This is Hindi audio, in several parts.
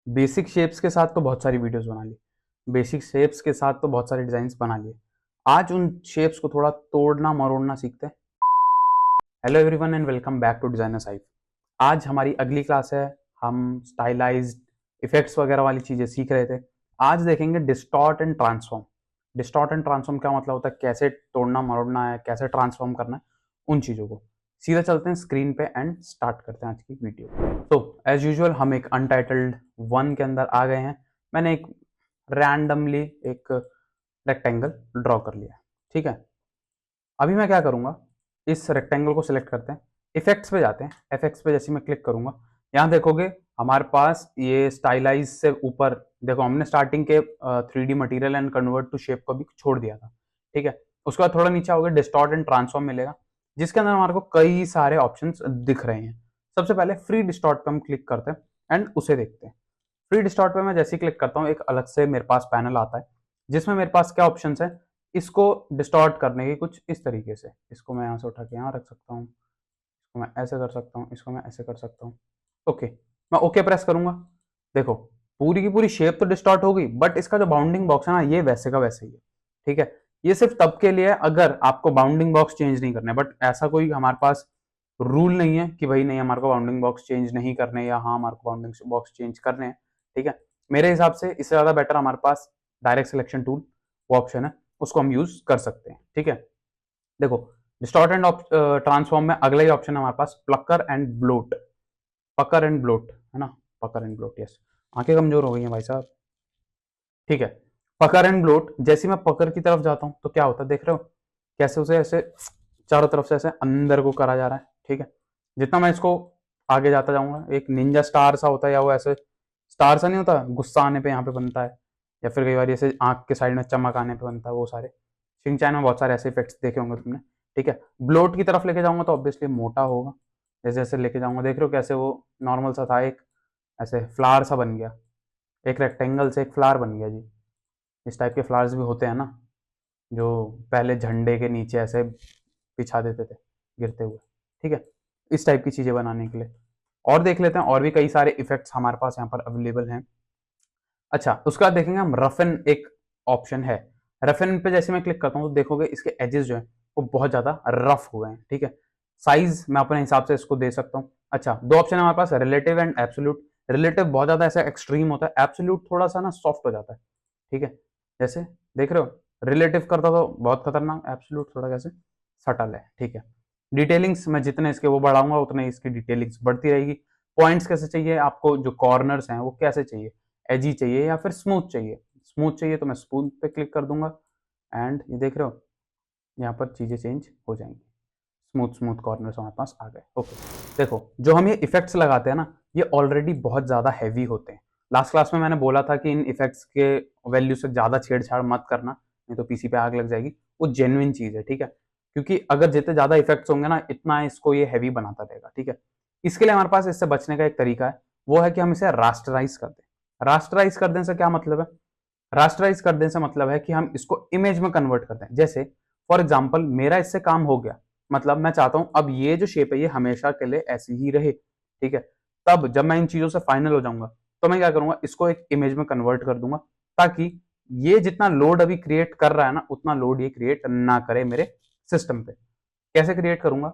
बेसिक शेप्स के साथ तो बहुत सारी वीडियोस बना ली, बेसिक शेप्स के साथ तो बहुत सारे डिजाइन्स बना लिए। आज उन शेप्स को थोड़ा तोड़ना मरोड़ना सीखते हैं। Hello everyone and welcome back to designer Saif. आज हमारी अगली क्लास है। हम स्टाइलाइज्ड इफेक्ट्स वगैरह वाली चीजें सीख रहे थे। आज देखेंगे distort and transform. Distort and transform क्या मतलब होता है, कैसे तोड़ना मरोड़ना है, कैसे ट्रांसफॉर्म करना है, उन चीजों को। सीधा चलते हैं स्क्रीन पे एंड स्टार्ट करते हैं आज की वीडियो। तो एज यूजुअल हम एक अनटाइटल्ड वन के अंदर आ गए हैं। मैंने एक रैंडमली एक रेक्टेंगल ड्रॉ कर लिया, ठीक है। अभी मैं क्या करूंगा, इस रेक्टेंगल को सिलेक्ट करते हैं, इफेक्ट्स पे जाते हैं। इफेक्ट्स पे जैसे मैं क्लिक करूंगा, यहाँ देखोगे हमारे पास ये स्टाइलाइज से ऊपर देखो, हमने स्टार्टिंग के 3D material and convert to shape को भी छोड़ दिया था, ठीक है। उसके बाद थोड़ा नीचे आओगे, डिस्टॉर्ट एंड ट्रांसफॉर्म मिलेगा, जिसके अंदर हमारे को कई सारे ऑप्शंस दिख रहे हैं। सबसे पहले फ्री डिस्टॉर्ट पे हम क्लिक करते हैं एंड उसे देखते हैं। फ्री डिस्टॉर्ट पे मैं जैसे ही क्लिक करता हूँ, एक अलग से मेरे पास पैनल आता है, जिसमें मेरे पास क्या ऑप्शन है इसको डिस्टॉर्ट करने की। कुछ इस तरीके से, इसको मैं यहाँ से उठा के यहाँ रख सकता हूँ, इसको मैं ऐसे कर सकता हूँ, इसको मैं ऐसे कर सकता हूँ। ओके, मैं ओके प्रेस करूंगा। देखो पूरी की पूरी शेप तो डिस्टॉर्ट हो गई, बट इसका जो बाउंडिंग बॉक्स है ना, ये वैसे का वैसे ही है, ठीक है। ये सिर्फ तब के लिए अगर आपको बाउंडिंग बॉक्स चेंज नहीं करने, बट ऐसा कोई हमारे पास रूल नहीं है कि भाई नहीं हमारे को बाउंडिंग बॉक्स चेंज नहीं करने, या हाँ हमारे को बाउंडिंग बॉक्स चेंज करने हैं, ठीक है। मेरे हिसाब से इससे ज्यादा बेटर हमारे पास डायरेक्ट सिलेक्शन टूल वो ऑप्शन है, उसको हम यूज कर सकते हैं, ठीक है। देखो डिस्टॉर्ट एंड ट्रांसफॉर्म में अगला ही ऑप्शन है हमारे पास, plucker and blot. Pucker and blot है ना, पकर एंड ब्लोट, यस। आंखें कमजोर हो गई हैं भाई साहब, ठीक है। पकर एंड ब्लोट, जैसे मैं पकर की तरफ जाता हूं तो क्या होता है, देख रहे हो कैसे उसे ऐसे चारों तरफ से ऐसे अंदर को करा जा रहा है, ठीक है। जितना मैं इसको आगे जाता जाऊंगा, एक निंजा स्टार सा होता है, या वो ऐसे स्टार सा नहीं होता, गुस्सा आने पे यहाँ पे बनता है, या फिर कई बार ऐसे आंख के साइड में चमक आने पे बनता है, वो सारे शिनचैन में बहुत सारे ऐसे इफेक्ट्स देखे होंगे तुमने, ठीक है। ब्लोट की तरफ लेके जाऊंगा तो ऑब्वियसली मोटा होगा, जैसे जैसे लेके जाऊंगा देख रहे हो कैसे वो नॉर्मल सा था, एक ऐसे फ्लावर सा बन गया, एक रेक्टेंगल से एक फ्लावर बन गया जी। इस टाइप के फ्लावर्स भी होते हैं ना, जो पहले झंडे के नीचे ऐसे बिछा देते थे गिरते हुए, ठीक है। इस टाइप की चीजें बनाने के लिए और देख लेते हैं, और भी कई सारे इफेक्ट्स हमारे पास यहाँ पर अवेलेबल हैं। अच्छा, उसके बाद देखेंगे हम रफन, एक ऑप्शन है। रफन पे जैसे मैं क्लिक करता हूँ तो देखोगे इसके एजेस जो है वो बहुत ज्यादा रफ हुए हैं, ठीक है। साइज मैं अपने हिसाब से इसको दे सकता हूँ। अच्छा, दो ऑप्शन है हमारे पास, रिलेटिव एंड एब्सोल्यूट। रिलेटिव बहुत ज्यादा ऐसा एक्सट्रीम होता है, एब्सोल्यूट थोड़ा सा ना सॉफ्ट हो जाता है, ठीक है। जैसे देख रहे हो, रिलेटिव करता तो बहुत खतरनाक, एब्सोल्यूट थोड़ा कैसे सटल है, ठीक है। डिटेलिंग्स मैं जितने इसके वो बढ़ाऊंगा उतने इसकी डिटेलिंग्स बढ़ती रहेगी। पॉइंट्स कैसे चाहिए आपको, जो कॉर्नर्स हैं वो कैसे चाहिए, एजी चाहिए या फिर स्मूथ चाहिए। स्मूथ चाहिए तो मैं स्मूथ पे क्लिक कर दूंगा, एंड ये देख रहे हो यहाँ पर चीजें चेंज हो जाएंगी। स्मूथ स्मूथ कॉर्नर्स हमारे पास आ गए, ओके। देखो जो हम ये इफेक्ट्स लगाते हैं ना, ये ऑलरेडी बहुत ज्यादा हैवी होते हैं। लास्ट क्लास में मैंने बोला था कि इन इफेक्ट्स के वैल्यू से ज्यादा छेड़छाड़ मत करना, नहीं तो पीसी पे आग लग जाएगी। वो जेन्युइन चीज है, ठीक है, क्योंकि अगर जितने ज्यादा इफेक्ट्स होंगे ना, इतना इसको ये हैवी बनाता रहेगा, ठीक है। इसके लिए हमारे पास इससे बचने का एक तरीका है, वो है कि हम इसे रास्टराइज कर दें। रास्टराइज कर देने से क्या मतलब है, रास्टराइज कर देने से मतलब है कि हम इसको इमेज में कन्वर्ट करते हैं। जैसे फॉर एग्जाम्पल मेरा इससे काम हो गया, मतलब मैं चाहता हूं अब ये जो शेप है ये हमेशा के लिए ऐसी ही रहे, ठीक है। तब जब मैं इन चीजों से फाइनल हो जाऊंगा तो मैं क्या करूंगा, इसको एक इमेज में कन्वर्ट कर दूंगा, ताकि ये जितना लोड अभी क्रिएट कर रहा है ना, उतना लोड ये क्रिएट ना करे मेरे सिस्टम पे। कैसे क्रिएट करूंगा,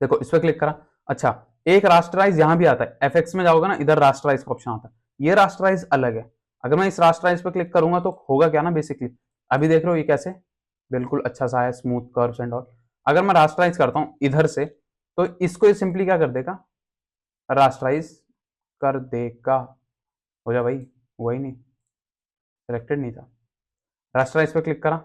देखो इस पर क्लिक करा। अच्छा, एक रास्टराइज यहां भी आता है, एफएक्स में जाओगे ना, इधर रास्टराइज का ऑप्शन आता है, ये रास्टराइज अलग है। अगर मैं इस रास्टराइज पे क्लिक करूंगा तो होगा क्या ना, बेसिकली अभी देख रहे हो ये कैसे बिल्कुल अच्छा सा है, स्मूथ कर्व्स एंड ऑल। अगर मैं रास्टराइज करता हूं इधर से, तो इसको ये सिंपली क्या कर देगा, रास्टराइज कर देगा। हो जा भाई, हुआ ही नहीं, सिलेक्टेड नहीं था। रास्टराइज पे क्लिक करा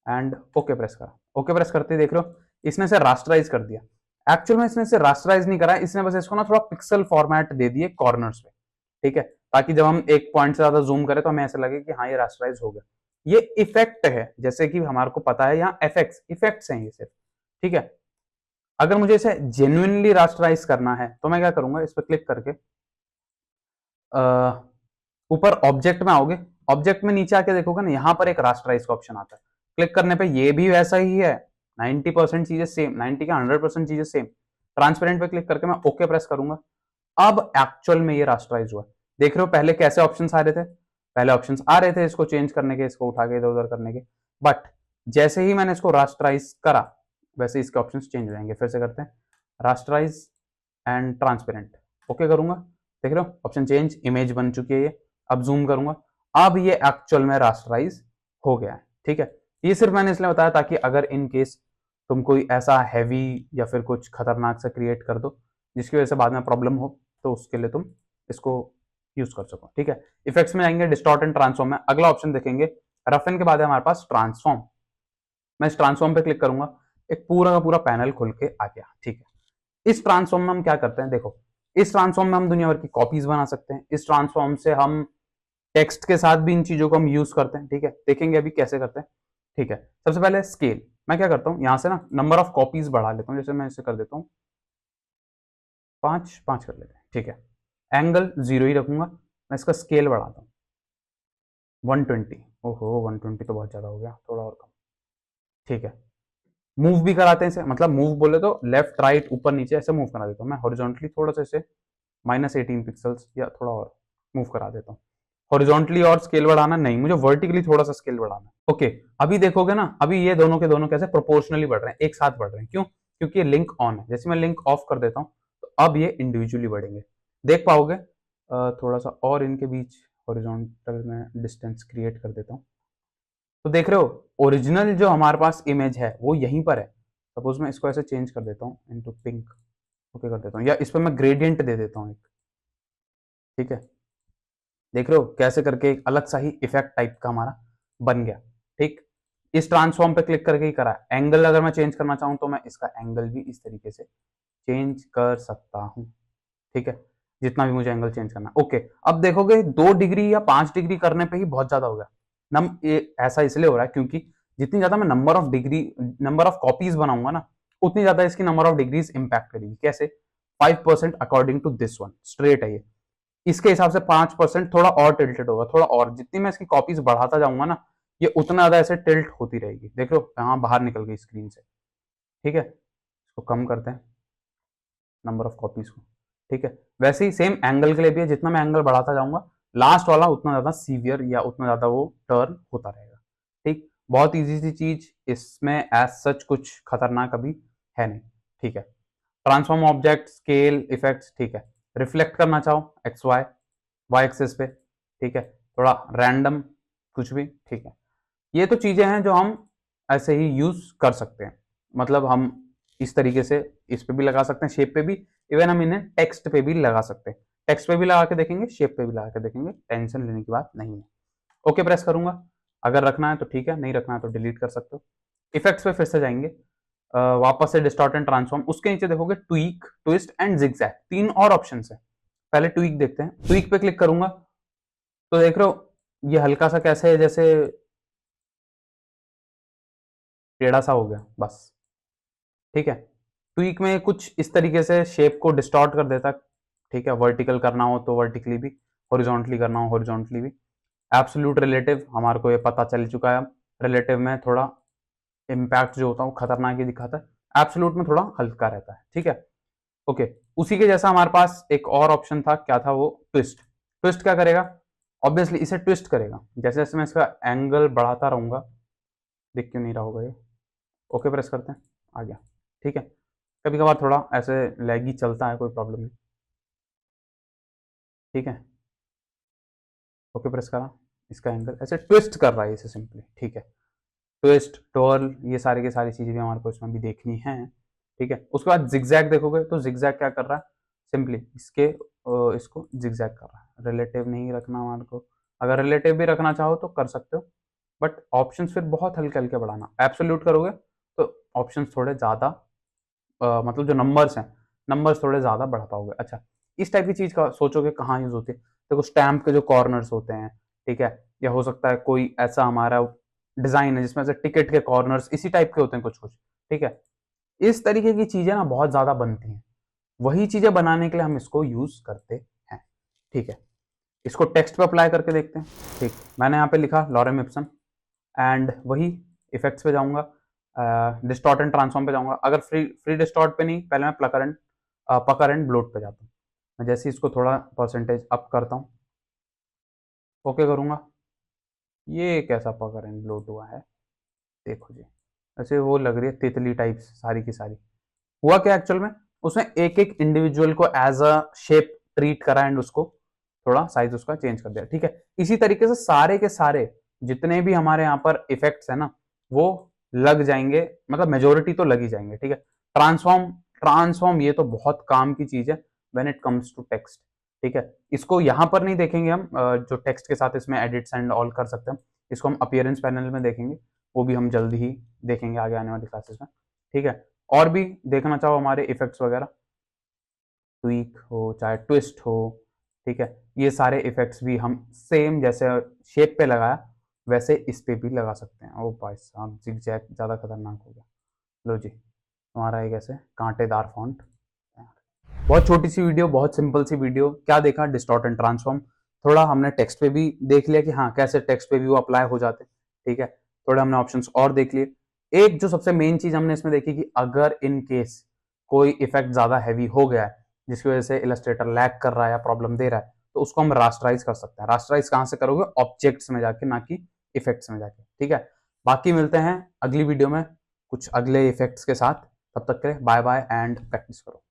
एंड ओके प्रेस करा। ओके प्रेस करते देख रहे हो इसने से रास्टराइज कर दिया। एक्चुअल में इसने से रास्टराइज नहीं करा, इसने बस इसको ना थोड़ा पिक्सल फॉर्मेट दे दिए कॉर्नर्स पे, ठीक है, ताकि जब हम एक पॉइंट से ज्यादा जूम करें तो हमें ऐसा लगे कि हाँ ये रास्टराइज हो गया। ये इफेक्ट है, जैसे कि हमारे को पता है यहाँ एफएक्स इफेक्ट्स हैं ये सिर्फ, ठीक है। अगर मुझे इसे जेन्युइनली रास्टराइज करना है तो मैं क्या करूंगा, इस पर क्लिक करके ऊपर ऑब्जेक्ट में आओगे, ऑब्जेक्ट में नीचे आके देखोगे ना, यहाँ पर एक रास्टराइज का ऑप्शन आता है। क्लिक करने पे ये भी वैसा ही है, 90% चीजें सेम, 90 का 100% चीजें सेम। ट्रांसपेरेंट पे क्लिक करके मैं ओके प्रेस करूंगा। अब एक्चुअल में ये रास्टराइज हुआ। देख रहे हो पहले कैसे ऑप्शंस आ रहे थे, पहले ऑप्शंस आ रहे थे इसको चेंज करने के, इसको उठा के इधर उधर करने के, बट जैसे ही मैंने इसको रास्टराइज करा वैसे इसके ऑप्शंस चेंज हो जाएंगे। फिर से करते हैं, रास्टराइज एंड ट्रांसपेरेंट, ओके करूंगा, देख रहे हो ऑप्शन चेंज, इमेज बन चुकी है ये। अब जूम करूंगा, अब ये एक्चुअल में रास्टराइज हो गया है, ठीक है। ये सिर्फ मैंने इसलिए बताया ताकि अगर इन केस तुम कोई ऐसा हैवी या फिर कुछ खतरनाक सा क्रिएट कर दो जिसकी वजह से बाद में प्रॉब्लम हो, तो उसके लिए तुम इसको यूज कर सको, ठीक है। इफेक्ट्स में जाएंगे, डिस्टॉर्ट एंड ट्रांसफॉर्म में अगला ऑप्शन देखेंगे, रफन के बाद है हमारे पास ट्रांसफॉर्म। मैं इस ट्रांसफॉर्म पे क्लिक करूंगा, एक पूरा का पूरा पैनल खुल के आ गया, ठीक है। इस ट्रांसफॉर्म में हम क्या करते हैं, देखो इस ट्रांसफॉर्म में हम दुनिया भर की कॉपीज बना सकते हैं। इस ट्रांसफॉर्म से हम टेक्स्ट के साथ भी इन चीजों को हम यूज करते हैं, ठीक है। देखेंगे अभी कैसे करते हैं, ठीक है। सबसे पहले स्केल, मैं क्या करता हूं, यहां से ना नंबर ऑफ कॉपीज बढ़ा लेता हूं, जैसे मैं इसे कर देता हूं 5 5 कर लेते हैं, ठीक है। एंगल 0 ही रखूंगा, मैं इसका स्केल बढ़ाता हूं 120, ओहो 120 तो बहुत ज्यादा हो गया, थोड़ा और कम, ठीक है। मूव भी कराते हैं इसे, मतलब मूव बोले तो लेफ्ट राइट ऊपर नीचे ऐसे मूव करा देता हूँ मैं हॉरिजॉन्टली, थोड़ा सा इसे -18 पिक्सल्स या थोड़ा और मूव करा देता हूँ हॉरिजॉन्टली। और स्केल बढ़ाना नहीं, मुझे वर्टिकली थोड़ा सा स्केल बढ़ाना, ओके। अभी देखोगे ना, अभी ये दोनों के दोनों कैसे प्रोपोर्शनली बढ़ रहे हैं, एक साथ बढ़ रहे हैं, क्यों, क्योंकि ये लिंक ऑन है। जैसे मैं लिंक ऑफ कर देता हूँ तो अब ये इंडिविजुअली बढ़ेंगे, देख पाओगे। थोड़ा सा और इनके बीच हॉरिजॉन्टल में डिस्टेंस क्रिएट कर देता हूँ, तो देख रहे हो ओरिजिनल जो हमारे पास इमेज है वो यहीं पर है। सपोज मैं इसको ऐसे चेंज कर देता हूँ इनटू पिंक, ओके कर देता हूँ, या इस पर मैं ग्रेडियंट दे देता हूँ एक, ठीक है। देख रहे हो कैसे करके एक अलग सा ही इफेक्ट टाइप का हमारा बन गया, ठीक। इस ट्रांसफॉर्म पे क्लिक करके ही करा। एंगल अगर मैं चेंज करना चाहूँ तो मैं इसका एंगल भी इस तरीके से चेंज कर सकता हूँ, ठीक है, जितना भी मुझे एंगल चेंज करना, ओके। अब देखोगे 2 डिग्री या 5 डिग्री करने पे ही बहुत ज्यादा हो गया। ये ऐसा इसलिए हो रहा है क्योंकि जितनी ज्यादा मैं नंबर ऑफ कॉपीज बनाऊंगा ना, उतनी ज्यादा इसकी नंबर ऑफ डिग्रीज इंपैक्ट करेगी। कैसे, 5% according to this one, straight है ये, इसके हिसाब से 5% थोड़ा और टिल्टेड होगा, थोड़ा और। जितनी मैं इसकी कॉपीज बढ़ाता जाऊंगा ना, ये उतना ज्यादा ऐसे टिल्ट होती रहेगी। देख लो यहाँ बाहर निकल गई स्क्रीन से, ठीक है। इसको कम करते हैं नंबर ऑफ कॉपीज को, ठीक है। वैसे ही सेम एंगल के लिए भी है, जितना मैं एंगल बढ़ाता जाऊंगा लास्ट वाला उतना ज्यादा सीवियर या उतना ज्यादा वो टर्न होता रहेगा, ठीक। बहुत इजी सी चीज, इसमें एज सच कुछ खतरनाक अभी है नहीं, ठीक है। ट्रांसफॉर्म ऑब्जेक्ट, स्केल, इफेक्ट्स, ठीक है। रिफ्लेक्ट करना चाहो एक्स वाई वाई एक्सिस पे, ठीक है, थोड़ा रैंडम कुछ भी, ठीक है। ये तो चीजें हैं जो हम ऐसे ही यूज कर सकते हैं, मतलब हम इस तरीके से इस पे भी लगा सकते हैं, शेप पे भी, इवन हम इन्हें टेक्स्ट पे भी लगा सकते हैं। टेक्स्ट पे भी लगा के देखेंगे, शेप पे भी लगा के देखेंगे, टेंशन लेने की बात नहीं है। ओके प्रेस करूंगा, अगर रखना है तो ठीक है, नहीं रखना है तो डिलीट कर सकते हो। इफेक्ट्स पे फिर से जाएंगे, वापस से डिस्टॉर्ट एंड ट्रांसफॉर्म, उसके नीचे देखोगे ट्वीक, ट्विस्ट एंड जिगजैग, 3 और ऑप्शन है। पहले ट्वीक देखते हैं, ट्वीक पे क्लिक करूंगा तो देख रहे हो ये हल्का सा कैसे जैसे टेढ़ा सा हो गया बस, ठीक है। ट्वीक में कुछ इस तरीके से शेप को डिस्टॉर्ट कर देता, ठीक है। वर्टिकल करना हो तो वर्टिकली भी, हॉरिजॉन्टली करना हो हॉरिजॉन्टली भी। एब्सोल्यूट रिलेटिव हमारे को ये पता चल चुका है, अब रिलेटिव में थोड़ा इम्पैक्ट जो होता है वो खतरनाक ही दिखाता है, एब्सोल्यूट में थोड़ा हल्का रहता है, ठीक है, ओके। उसी के जैसा हमारे पास एक और ऑप्शन था, क्या था वो, ट्विस्ट। ट्विस्ट क्या करेगा, ऑब्वियसली इसे ट्विस्ट करेगा, जैसे जैसे मैं इसका एंगल बढ़ाता रहूंगा, दिख क्यों नहीं रहा होगा ये, ओके प्रेस करते हैं, आ गया, ठीक है। कभी कभार थोड़ा ऐसे लैगी चलता है, कोई प्रॉब्लम नहीं, ठीक है। ओके प्रेस करा, इसका एंगल ऐसे ट्विस्ट कर रहा है इसे सिंपली, ठीक है। ट्विस्ट, टर्ल, ये सारी की सारी चीज़ें भी हमारे को इसमें भी देखनी है, ठीक है। उसके बाद जिगजैग देखोगे तो जिगजैग क्या कर रहा है, सिंपली इसको जिगजैग कर रहा है। रिलेटिव नहीं रखना हमारे को, अगर रिलेटिव भी रखना चाहो तो कर सकते हो, बट ऑप्शन फिर बहुत हल्के हल्के बढ़ाना। एब्सोल्यूट करोगे तो ऑप्शन थोड़े ज़्यादा, मतलब जो नंबर्स हैं, नंबर्स थोड़े ज़्यादा बढ़ा पाओगे। अच्छा, इस टाइप की चीज़ का सोचोगे कहाँ यूज़ होती है, देखो स्टैम्प के जो कॉर्नर्स होते हैं, ठीक है, या हो सकता है कोई ऐसा हमारा डिजाइन है जिसमें से टिकट के कॉर्नर्स इसी टाइप के होते हैं कुछ कुछ, ठीक है। इस तरीके की चीजें ना बहुत ज्यादा बनती हैं, वही चीजें बनाने के लिए हम इसको यूज करते हैं, ठीक है। इसको टेक्स्ट पे अप्लाई करके देखते हैं, ठीक। मैंने यहाँ पे लिखा लॉरेम इप्सन, एंड वही इफेक्ट्स पे जाऊंगा, डिस्टॉर्ट एंड ट्रांसफॉर्म पे जाऊंगा। अगर फ्री फ्री डिस्टॉर्ट पे नहीं, पहले मैं पकर एंड ब्लोट पे जाता हूँ। मैं जैसे इसको थोड़ा परसेंटेज अप करता हूँ, ओके करूँगा, ये कैसा पकड़ इन लोड हुआ है, देखो जी, ऐसे वो लग रही है तितली टाइप्स सारी की सारी। हुआ क्या एक्चुअल में, उसने एक एक इंडिविजुअल को एज अ शेप ट्रीट करा एंड उसको थोड़ा साइज उसका चेंज कर दिया, ठीक है। इसी तरीके से सारे के सारे जितने भी हमारे यहाँ पर इफेक्ट्स है ना, वो लग जाएंगे, मतलब मेजोरिटी तो लग ही जाएंगे, ठीक है। ट्रांसफॉर्म ट्रांसफॉर्म ये तो बहुत काम की चीज है when it comes to text, ठीक है। इसको यहाँ पर नहीं देखेंगे हम, जो टेक्स्ट के साथ इसमें एडिट्स एंड ऑल कर सकते हैं, इसको हम अपीयरेंस पैनल में देखेंगे, वो भी हम जल्द ही देखेंगे आगे आने वाली क्लासेस में, ठीक है। और भी देखना चाहो हमारे इफेक्ट्स वगैरह, ट्वीक हो चाहे ट्विस्ट हो, ठीक है, ये सारे इफेक्ट्स भी हम सेम जैसे शेप पे लगाया वैसे इस पे भी लगा सकते हैं। ओ भाई साहब, जिग जैग ज़्यादा खतरनाक हो गया। लो जी, तुम्हारा एक ऐसे कांटेदार फॉन्ट। बहुत छोटी सी वीडियो, बहुत सिंपल सी वीडियो, क्या देखा, डिस्टॉर्ट एंड ट्रांसफॉर्म। थोड़ा हमने टेक्स्ट पे भी देख लिया कि हाँ कैसे टेक्स्ट पे भी वो अप्लाई हो जाते, ठीक है। थोड़े हमने ऑप्शंस और देख लिए। एक जो सबसे मेन चीज हमने इसमें देखी कि अगर इन केस कोई इफेक्ट ज्यादा हैवी हो गया है जिसकी वजह से इलस्ट्रेटर लैग कर रहा है या प्रॉब्लम दे रहा है, तो उसको हम रास्टराइज कर सकते हैं। रास्टराइज कहाँ से करोगे, ऑब्जेक्ट्स में जाके, ना कि इफेक्ट्स में जाके, ठीक है। बाकी मिलते हैं अगली वीडियो में कुछ अगले इफेक्ट्स के साथ, तब तक के लिए बाय बाय एंड प्रैक्टिस करो।